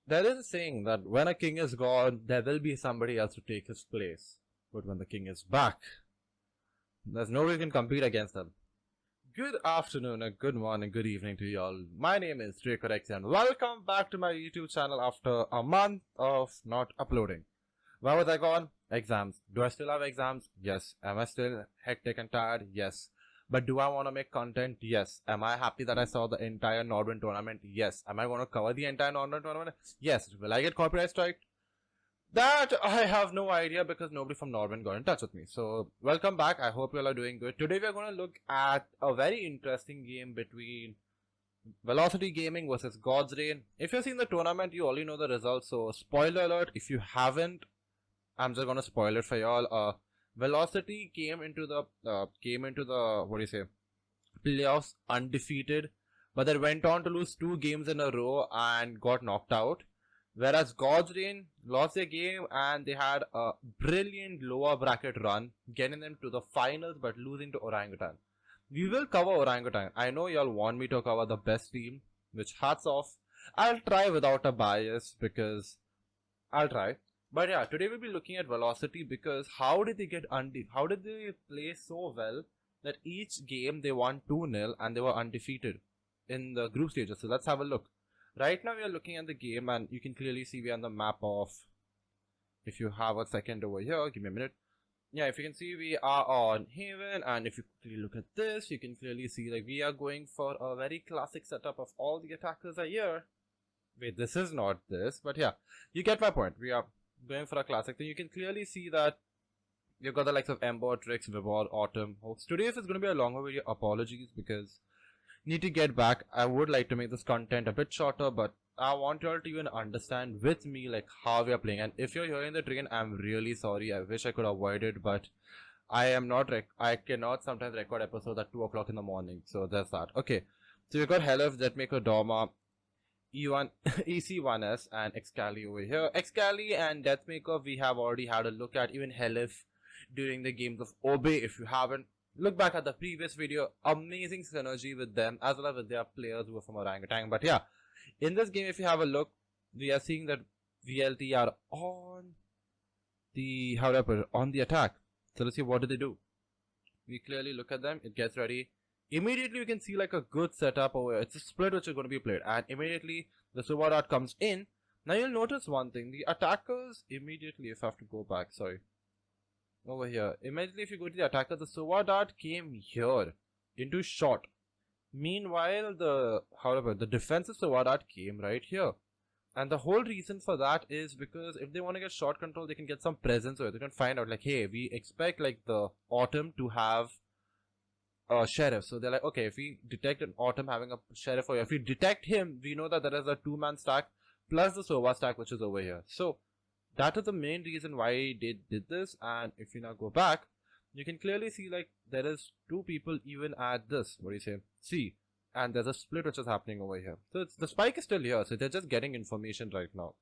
There is a saying that when a king is gone, there will be somebody else to take his place. But when the king is back, there's nobody who can compete against him. Good afternoon, and good morning, good evening to you all. My name is Dracorex and welcome back to my YouTube channel after a month of not uploading. Where was I gone? Exams. Do I still have exams? Yes. Am I still hectic and tired? Yes. But do I want to make content? Yes. Am I happy that I saw the entire Nordwin tournament? Yes. Am I going to cover the entire Nordwin tournament? Yes. Will I get copyright strike? That I have no idea because nobody from Nordwin got in touch with me. So, welcome back. I hope you all are doing good. Today we are going to look at a very interesting game between Velocity Gaming versus God's Reign. If you've seen the tournament, you already know the results. So, spoiler alert, if you haven't, I'm just gonna spoil it for y'all. Velocity came into the playoffs undefeated, but they went on to lose 2 games in a row and got knocked out. Whereas God's Reign lost their game and they had a brilliant lower bracket run, getting them to the finals but losing to Orangutan. We will cover Orangutan. I know y'all want me to cover the best team, which hats off. I'll try without a bias because I'll try. But yeah, today we'll be looking at Velocity because how did they how did they play so well that each game they won 2-0 and they were undefeated in the group stages. So let's have a look. Right now we are looking at the game and you can clearly see we're on the map of, if you have a second over here, give me a minute. Yeah, if you can see we are on Haven, and if you quickly look at this, you can clearly see like we are going for a very classic setup of all the attackers are here. Wait, this is not this, but yeah, you get my point. We are going for a classic thing. You can clearly see that you've got the likes of Ember, Trix, Vibor, Autumn, Hoax. Today if it's going to be a longer video, apologies because need to get back. I would like to make this content a bit shorter, but I want you all to even understand with me like how we are playing. And if you're hearing the train, I'm really sorry. I wish I could avoid it, but I am not. I cannot sometimes record episodes at 2 o'clock in the morning. So there's that. Okay. So we've got Helif, Jetmaker, Dorma, E1, EC1S, and Excali over here. Excali and Deathmaker we have already had a look at. Even Helif during the games of Obey. If you haven't, look back at the previous video. Amazing synergy with them as well as with their players who are from Orangutan. But yeah, in this game if you have a look, we are seeing that VLT are on the, how do I put it, on the attack. So let's see what do they do. We clearly look at them. It gets ready. Immediately you can see like a good setup over here. It's a split which is going to be played, and immediately the Suva Dart comes in. Now you'll notice one thing. The attackers immediately, if I have to go back, sorry, over here. Immediately if you go to the attacker, the Suva Dart came here into shot. Meanwhile, the defensive Suva Dart came right here. And the whole reason for that is because if they want to get shot control, they can get some presence or they can find out like, hey, we expect like the Autumn to have sheriff. So they're like, okay, if we detect an Autumn having a sheriff, or if we detect him, we know that there is a 2-man stack plus the Sova stack which is over here. So that is the main reason why they did this. And if you now go back, you can clearly see like there is 2 people even at this, what do you say, C, and there's a split which is happening over here. So the spike is still here, so they're just getting information right now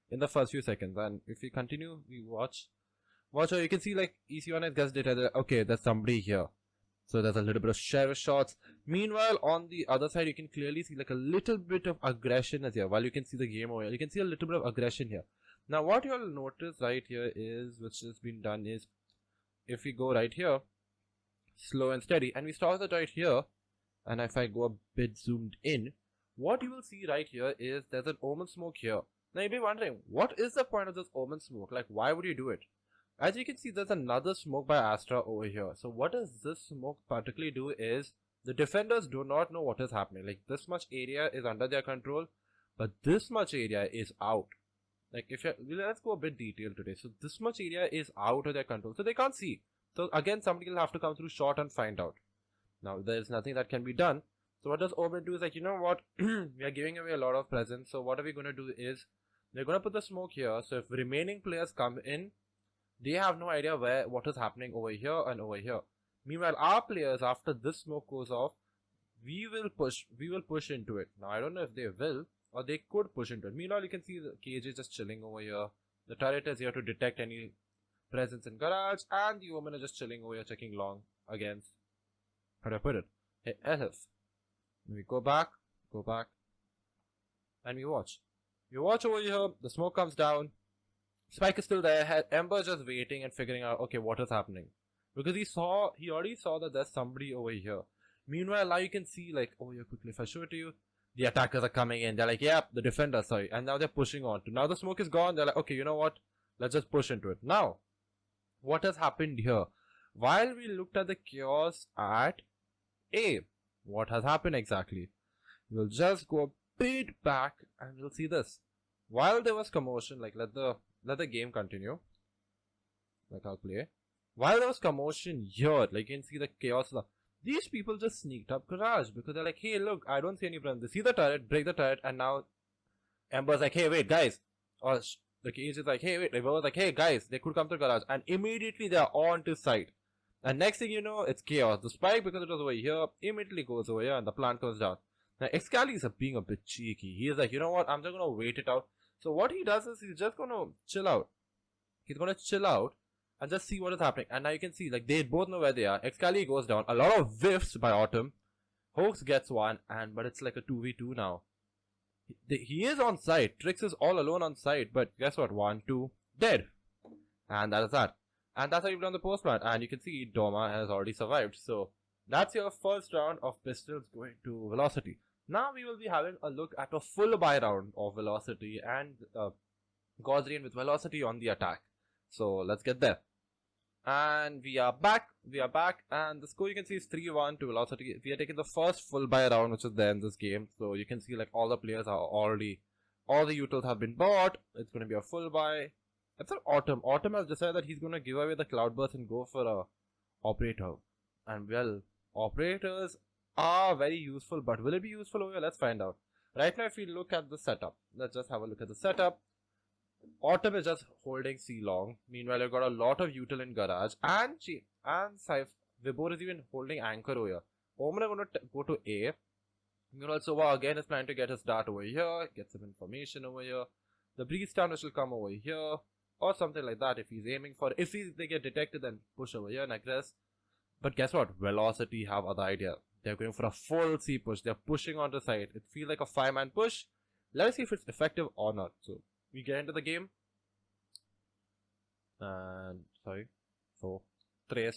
in the first few seconds. And if we continue, we watch how you can see like EC1 gets data. Okay, there's somebody here. So there's a little bit of sheriff shots. Meanwhile, on the other side, you can clearly see like a little bit of aggression as here. While you can see the game over here, you can see a little bit of aggression here. Now, what you'll notice right here is, which has been done is, if we go right here, slow and steady, and we start it right here, and if I go a bit zoomed in, what you will see right here is there's an Omen smoke here. Now, you'll be wondering, what is the point of this Omen smoke? Like, why would you do it? As you can see, there's another smoke by Astra over here. So what does this smoke particularly do is, the defenders do not know what is happening. Like this much area is under their control, but this much area is out. Like if you, let's go a bit detailed today. So this much area is out of their control. So they can't see. So again, somebody will have to come through short and find out. Now there's nothing that can be done. So what does Orbit do is like, you know what? We are giving away a lot of presents. So what are we going to do is, they're going to put the smoke here. So if remaining players come in, they have no idea what is happening over here and over here. Meanwhile, our players, after this smoke goes off, we will push into it. Now, I don't know if they will, or they could push into it. Meanwhile, you can see the KJ just chilling over here. The turret is here to detect any presence in garage, and the woman is just chilling over here checking long against, how do I put it? Hey, Elif. We go back, and we watch. You watch over here, the smoke comes down. Spike is still there. Ember's just waiting and figuring out, okay, what is happening? Because he already saw that there's somebody over here. Meanwhile, now you can see, like, oh, yeah, quickly, if I show it to you, the attackers are coming in. They're like, yeah, the defenders, sorry. And now they're pushing on to. Now the smoke is gone. They're like, okay, you know what? Let's just push into it. Now, what has happened here? While we looked at the chaos at A, what has happened exactly? We'll just go a bit back and we'll see this. While there was commotion, like let the game continue. Like I'll play. While there was commotion here, like you can see the chaos. These people just sneaked up garage because they're like, hey, look, I don't see any problem. They see the turret, break the turret, and now Ember's like, hey, wait, guys. Or the cage is like, hey, wait. Ember's like, hey, guys, they could come to garage. And immediately they're on to site. And next thing you know, it's chaos. The spike, because it was over here, immediately goes over here and the plant goes down. Now, Excali is being a bit cheeky. He is like, you know what, I'm just going to wait it out. So what he does is he's just going to chill out. He's going to chill out and just see what is happening. And now you can see, like, they both know where they are. Excali goes down. A lot of whiffs by Autumn. Hoax gets one, but it's like a 2v2 now. He is on site. Trix is all alone on site. But guess what? 1, 2, dead. And that is that. And that's how you've done the post plant. And you can see Doma has already survived. So that's your first round of pistols going to Velocity. Now we will be having a look at a full buy round of Velocity and Gaussian with Velocity on the attack. So let's get there. And we are back. And the score you can see is 3-1 to Velocity. We are taking the first full buy round which is there in this game. So you can see like all the players are already, all the utils have been bought. It's going to be a full buy. Except Autumn. Autumn has decided that he's going to give away the Cloudburst and go for a operator. And well, operators are very useful, but will it be useful over here? Let's find out. Right now, if we look at the setup, let's just have a look at the setup. Autumn is just holding C long. Meanwhile, you've got a lot of util in garage, and Vibor is even holding anchor over here. Omen is going to go to A. Meanwhile, Sova again is planning to get his dart over here, get some information over here. The breeze town will come over here, or something like that if he's aiming for it. If they get detected, then push over here and aggress. But guess what? Velocity have other idea. They're going for a full C push. They're pushing on the side. It feels like a 5-man push. Let's see if it's effective or not. So we get into the game. And sorry. 4, 3,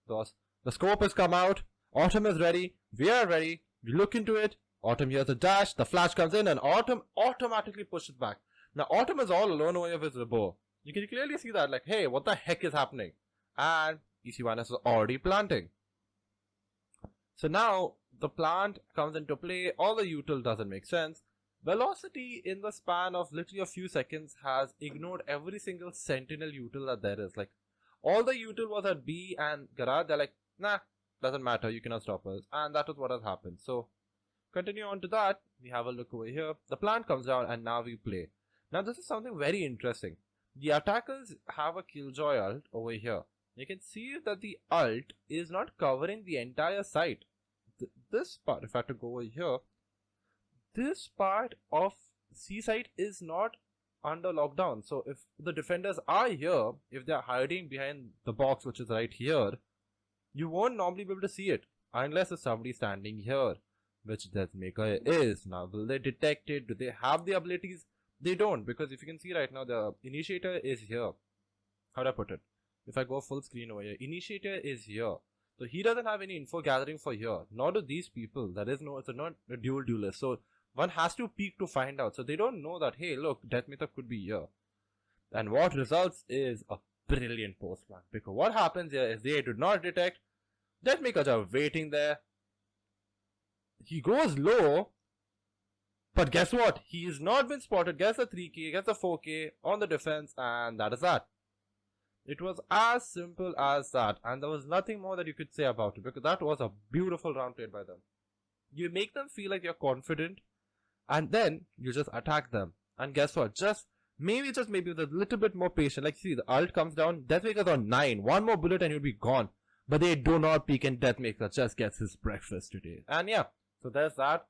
2. The scope has come out. Autumn is ready. We are ready. We look into it. Autumn hears a dash. The flash comes in and Autumn automatically pushes back. Now Autumn is all alone over here with Rebo. You can clearly see that, like, hey, what the heck is happening? And EC1S is already planting. So now the plant comes into play. All the util doesn't make sense. Velocity in the span of literally a few seconds has ignored every single sentinel util that there is. Like all the util was at B and garage. They're like, nah, doesn't matter. You cannot stop us. And that is what has happened. So continue on to that. We have a look over here. The plant comes down and now we play. Now this is something very interesting. The attackers have a killjoy ult over here. You can see that the ult is not covering the entire site. This part, if I have to go over here, this part of C site is not under lockdown. So if the defenders are here, if they are hiding behind the box which is right here, you won't normally be able to see it unless there's somebody standing here, which Deathmaker is. Now will they detect it? Do they have the abilities? They don't, because if you can see right now, the initiator is here. How do I put it? If I go full screen over here, initiator is here. So he doesn't have any info gathering for here. Nor do these people. It's not a duelist. So one has to peek to find out. So they don't know that, hey, look, Deathmaker could be here. And what results is a brilliant post plan. Because what happens here is they do not detect. Deathmakers are waiting there. He goes low. But guess what? He has not been spotted. Gets the 3k, gets the 4k on the defense, and that is that. It was as simple as that, and there was nothing more that you could say about it, because that was a beautiful round played by them. You make them feel like you're confident, and then you just attack them. And guess what? Maybe with a little bit more patience. Like, see, the ult comes down, Deathmaker's on 9. One more bullet and you'll be gone. But they do not peek, and Deathmaker just gets his breakfast today. And yeah, so there's that.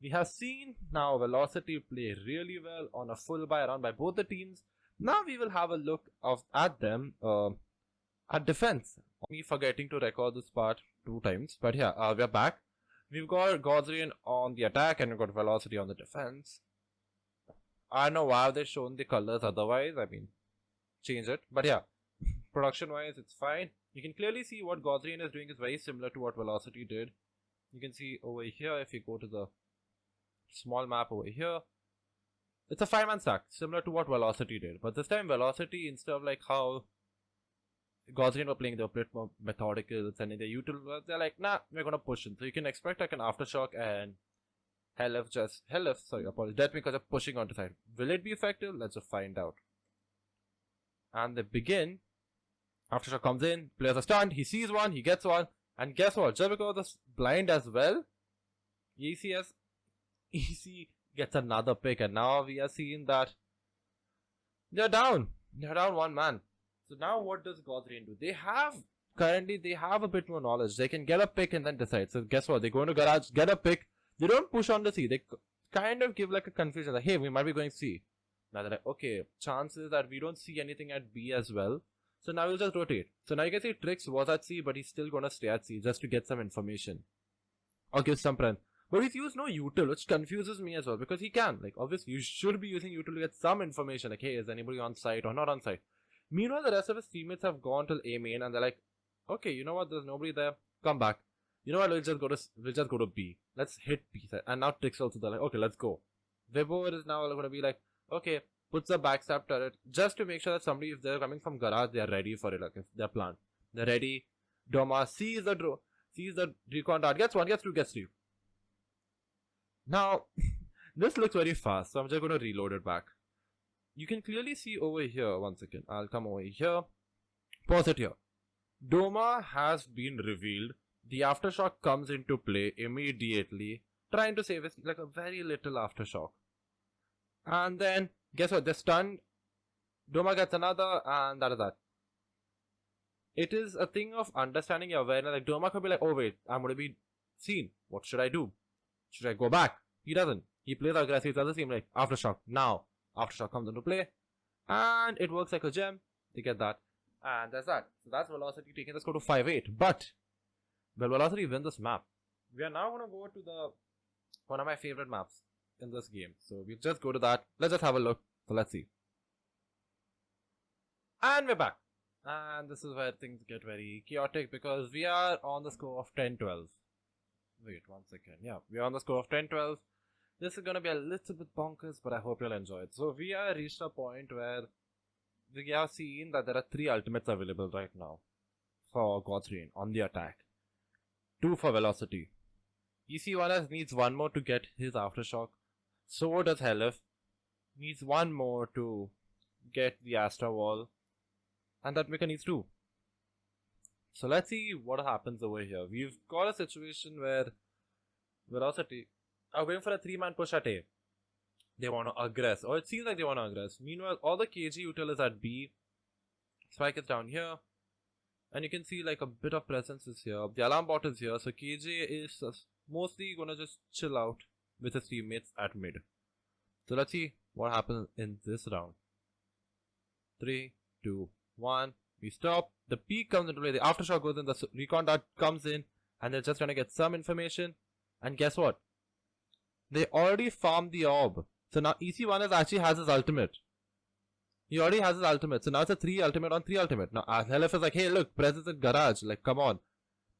We have seen now Velocity play really well on a full buy round by both the teams. Now we will have a look at them at defense. Me forgetting to record this part 2 times. But yeah, we're back. We've got Gaussian on the attack and we've got Velocity on the defense. I don't know why they've shown the colors otherwise. I mean, change it. But yeah, production wise, it's fine. You can clearly see what Gauthrian is doing is very similar to what Velocity did. You can see over here, if you go to the small map over here, it's a 5-man stack, similar to what Velocity did. But this time, Velocity, instead of like how Gauthrian were playing, they were a bit more methodical, sending their util, they're like, nah, we're gonna push in. So you can expect like an Aftershock and apologies, Death because they're pushing onto side. Will it be effective? Let's just find out. And they begin. Aftershock comes in, players are stunned, he sees one, he gets one, and guess what? Just because it's blind as well, EC gets another pick, and now we are seeing that they're down. They're down 1 man. So now what does Gauthrian do? They have a bit more knowledge. They can get a pick and then decide. So guess what? They go into garage, get a pick. They don't push on the C. They kind of give like a confusion like, hey, we might be going C. Now they're like, okay, chances that we don't see anything at B as well. So now we'll just rotate. So now you can see Trix was at C, but he's still gonna stay at C just to get some information. Or give some print. But he's used no util, which confuses me as well, because he can. Like, obviously, you should be using util to get some information. Like, hey, is anybody on site or not on site? Meanwhile, the rest of his teammates have gone till A main, and they're like, okay, you know what? There's nobody there. Come back. You know what? We'll just go to B. Let's hit B. And now Trix also, they're like, okay, let's go. Vibor is now going to be like, okay, puts a backstab turret just to make sure that somebody, if they're coming from garage, they are ready for it. Like, if they're planned, they're ready. Doma sees the recon dart, gets one, gets two, gets three. Now, this looks very fast, so I'm just going to reload it back. You can clearly see over here, 1 second, I'll come over here, pause it here. Doma has been revealed. The Aftershock comes into play immediately, trying to save it, like a very little Aftershock. And then, guess what, they're stunned. Doma gets another, and that is that. It is a thing of understanding your awareness. Like, Doma could be like, oh wait, I'm going to be seen. What should I do? Should I go back? He doesn't. He plays aggressive. It doesn't seem like Aftershock. Now, Aftershock comes into play. And it works like a gem. They get that. And that's that. So that's Velocity taking the score to 5-8. But, well, Velocity win this map. We are now going to go to one of my favorite maps in this game. So we'll just go to that. Let's just have a look. So let's see. And we're back. And this is where things get very chaotic because we are on the score of 10-12. Wait 1 second. Yeah, we're on the score of 10-12. This is going to be a little bit bonkers, but I hope you'll enjoy it. So we are reached a point where we have seen that there are 3 ultimates available right now for Gauthrian on the attack. 2 for Velocity. EC1S needs 1 more to get his Aftershock. So does Helif. Needs 1 more to get the Astra Wall. And that Mika needs 2. So let's see what happens over here. We've got a situation where Velocity are going for a 3-man push at A. They want to aggress, or it seems like they want to aggress. Meanwhile, all the KG util is at B. Spike is down here. And you can see like a bit of presence is here. The alarm bot is here. So KJ is mostly going to just chill out with his teammates at mid. So let's see what happens in this round. 3, 2, 1. We stop. The peak comes into play. The Aftershock goes in. The recon dart comes in. And they're just trying to get some information. And guess what? They already farmed the orb. So now EC1 actually has his ultimate. He already has his ultimate. So now it's a 3 ultimate on 3 ultimate. Now LF is like, hey look, presence in garage. Like, come on.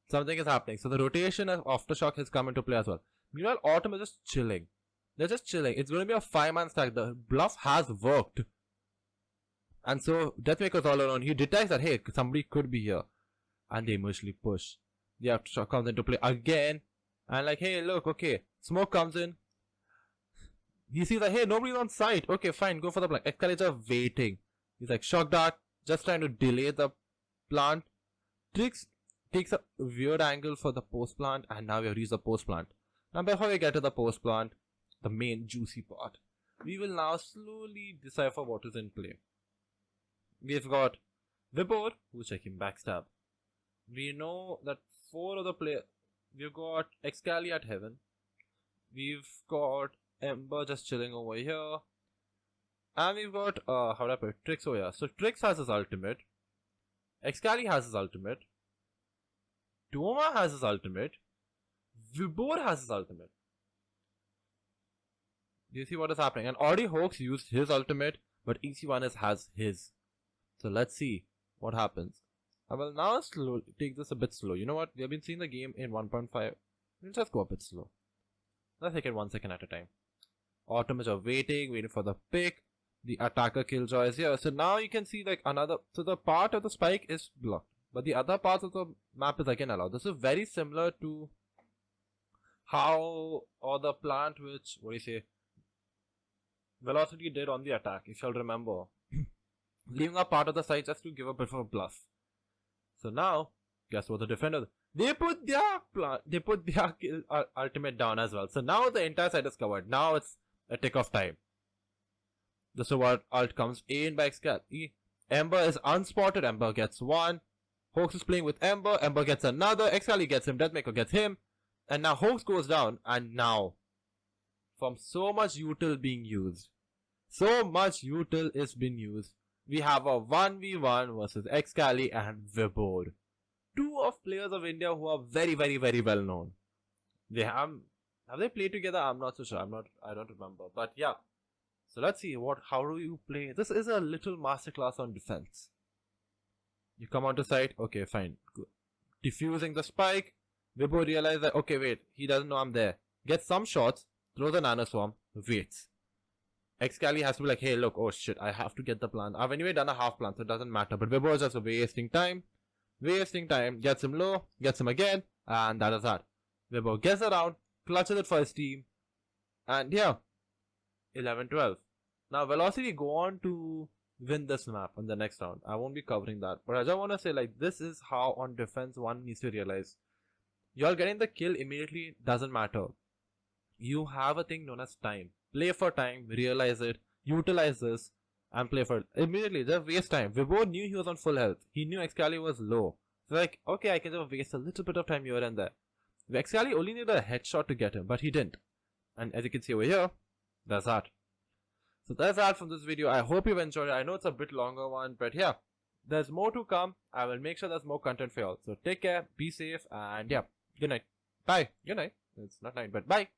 Something is happening. So the rotation of Aftershock has come into play as well. Meanwhile, Autumn is just chilling. They're just chilling. It's going to be a 5-man stack. The bluff has worked. And so Deathmaker's all alone. He detects that, hey, somebody could be here. And they emotionally push. The Aftershock comes into play again. And like, hey, look, okay. Smoke comes in. He sees like, hey, nobody's on site. Okay, fine, go for the plant. Escalator waiting. He's like, shock dart, just trying to delay the plant. Trix takes a weird angle for the post plant, and now we have reached the post plant. Now, before we get to the post plant, the main juicy part, we will now slowly decipher what is in play. We've got Vibor, who's checking backstab. We know that 4 of the players. We've got Excali at Heaven. We've got Ember just chilling over here. And we've got, how do I put it? Trix over here. So Trix has his ultimate. Excali has his ultimate. Doma has his ultimate. Vibor has his ultimate. Do you see what is happening? And already Hawks used his ultimate, but EC1 has his. So let's see what happens. I will now take this a bit slow. You know what? We have been seeing the game in 1.5. Let's just go a bit slow. Let's take it 1 second at a time. Automates are waiting for the pick. The attacker killjoy is here. So now you can see like another. So the part of the spike is blocked, but the other parts of the map is again allowed. This is very similar to how or the plant which Velocity did on the attack, if you'll remember. Leaving a part of the site just to give a bit of a bluff. So now, guess what the defender, they put their ultimate down as well. So now the entire side is covered. Now it's a tick of time. This is what ult comes in by Excalibur. Ember is unspotted. Ember gets one. Hawks is playing with Ember. Ember gets another. Excalibur gets him. Deathmaker gets him. And now Hawks goes down. And now, from so much util being used, so much util is being used, we have a 1v1 versus Excalibur and Vibor. Two of players of India who are very, very, very well known. They have they played together? I'm not so sure. I don't remember. But yeah. So let's see how do you play. This is a little masterclass on defense. You come onto site, okay, fine, good. Diffusing the spike, Vibor realizes that, okay, wait, he doesn't know I'm there. Gets some shots, throws a nano swarm, waits. Excalibur has to be like, hey, look, oh shit, I have to get the plant. I've anyway done a half plant, so it doesn't matter. But Vibor is just wasting time, gets him low, gets him again, and that is that. Vibor gets around, clutches it for his team, and yeah, 11-12. Now, Velocity go on to win this map on the next round. I won't be covering that, but I just want to say, like, this is how on defense one needs to realize. You're getting the kill immediately, doesn't matter. You have a thing known as time. Play for time, realize it, utilize this, and play for it. Immediately, just waste time. Vibor knew he was on full health. He knew Excalibur was low. So like, okay, I can just waste a little bit of time here and there. Excalibur only needed a headshot to get him, but he didn't. And as you can see over here, that's that. So that's that from this video. I hope you've enjoyed it. I know it's a bit longer one, but yeah, there's more to come. I will make sure there's more content for y'all. So take care, be safe, and yeah, good night. Bye. Good night. It's not night, but bye.